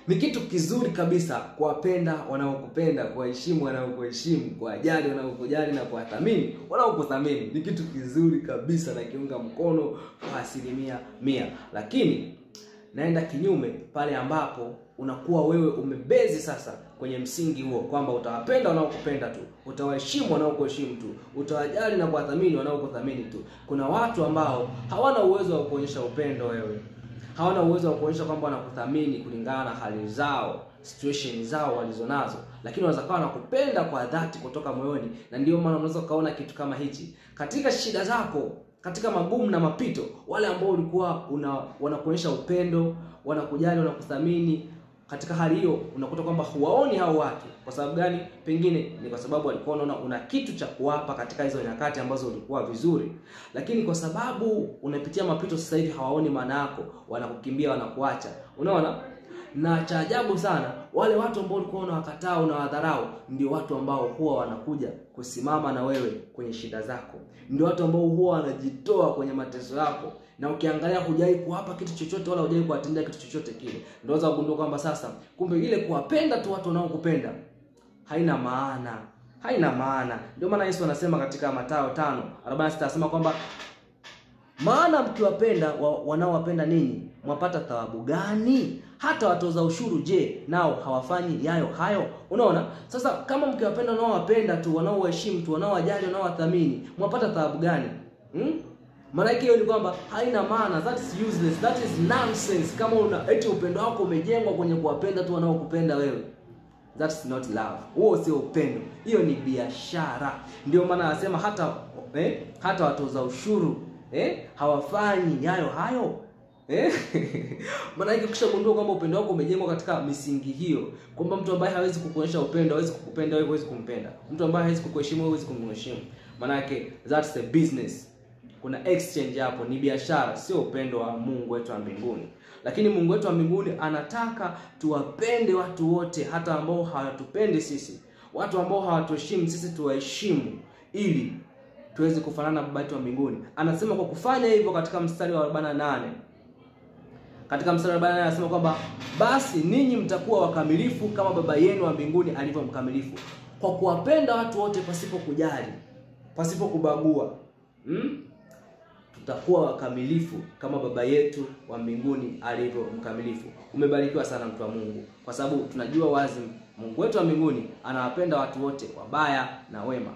Ni kitu kizuri kabisa kuwapenda wanaokupenda, kuwaheshimu wanaokuheshimu, kuwajali wanaokujali na kuwathamini wanaokuthamini. Ni kitu kizuri kabisa na kiunga mkono kwa 100%. Lakini naenda kinyume pale ambapo unakuwa wewe umebezi sasa kwenye msingi huo kwamba utawapenda wanaokupenda tu, utawaheshimu wanaokuheshimu tu, utawajali na kuwathamini wanaokuthamini tu. Kuna watu ambao hawana uwezo wa kuonyesha upendo wewe. Hawana uwezo wa kuonyesha kwamba wanakuthamini kulingana na hali zao, situation zao walizonazo, lakini wanaweza kuwa wanakupenda kwa dhati kutoka moyoni. Na ndio maana unaweza kaona kitu kama hichi katika shida zako, katika magumu na mapito. Wale ambao ulikuwa wanakuonyesha upendo, wanakujali, wanakuthamini, katika hali hiyo unakuta kwamba huwaoni hao watu. Kwa sababu gani? Pengine ni kwa sababu walikuwa wanaona una kitu cha kuwapa katika hizo nyakati ambazo ulikuwa vizuri, lakini kwa sababu unapitia mapito sasa hivi hawaoni maana yako, wanakukimbia, wanakuacha. Unaona? Na cha ajabu sana, wale watu ambao ulikuwa unawakataa, unawadharau, ndio watu ambao huwa wanakuja kusimama na wewe kwenye shida zako. Ndio watu ambao huwa wanajitoa kwenye mateso yako. Na ukiangalia hujai kuwapa kitu chochote wala hujai kuwatendea kitu chochote kile. Ndio unaweza kugundua kwamba sasa kumbe ile kuwapenda tu watu wanaokupenda haina maana. Haina maana. Ndio maana Yesu anasema katika Mathayo 5:46 anasema kwamba maana mkiwapenda wanaowapenda ninyi, mwapata thawabu gani? Hata watoza ushuru je, nao hawafanyi yayo hayo? Unaona? Sasa kama mkiwapenda wanaowapenda tu, wanaowaheshimu tu, wanaowajali, wanaowathamini, mwapata thawabu gani? Maana hiyo ni kwamba haina maana. That is useless. That is nonsense. Kama eti upendo wako umejengwa kwenye kuwapenda tu wanaokupenda wewe, that's not love. Huo sio upendo. Hiyo ni biashara. Ndio maana anasema hata watoza ushuru hawafanyi yayo hayo. Maana yake ukishagundua kwamba upendo wako umejengwa katika misingi hiyo, kwamba mtu ambaye hawezi kukuonyesha upendo hawezi kukupenda wewe, hawezi kumpenda. Mtu ambaye hawezi kukuheshimu wewe, hawezi kumheshimu. Maana yake that's a business. Kuna exchange hapo, ni biashara, sio upendo wa Mungu wetu wa mbinguni. Lakini Mungu wetu wa mbinguni anataka tuwapende watu wote, hata ambao hawatupendi sisi. Watu ambao hawatuheshimu sisi tuwaheshimu, ili tuweze kufanana na Baba yetu wa mbinguni. Anasema kwa kufanya hivyo katika mstari wa 48. Katika mstari wa 48 anasema kwamba basi ninyi mtakuwa wakamilifu kama Baba yenu wa mbinguni alivyo mkamilifu. Kwa kuwapenda watu wote pasipo kujali, pasipo kubagua. Tutakuwa wakamilifu kama Baba yetu wa mbinguni alivyo mkamilifu. Umebarikiwa sana mtu wa Mungu, kwa sababu tunajua wazi Mungu wetu wa mbinguni anawapenda watu wote, wabaya na wema.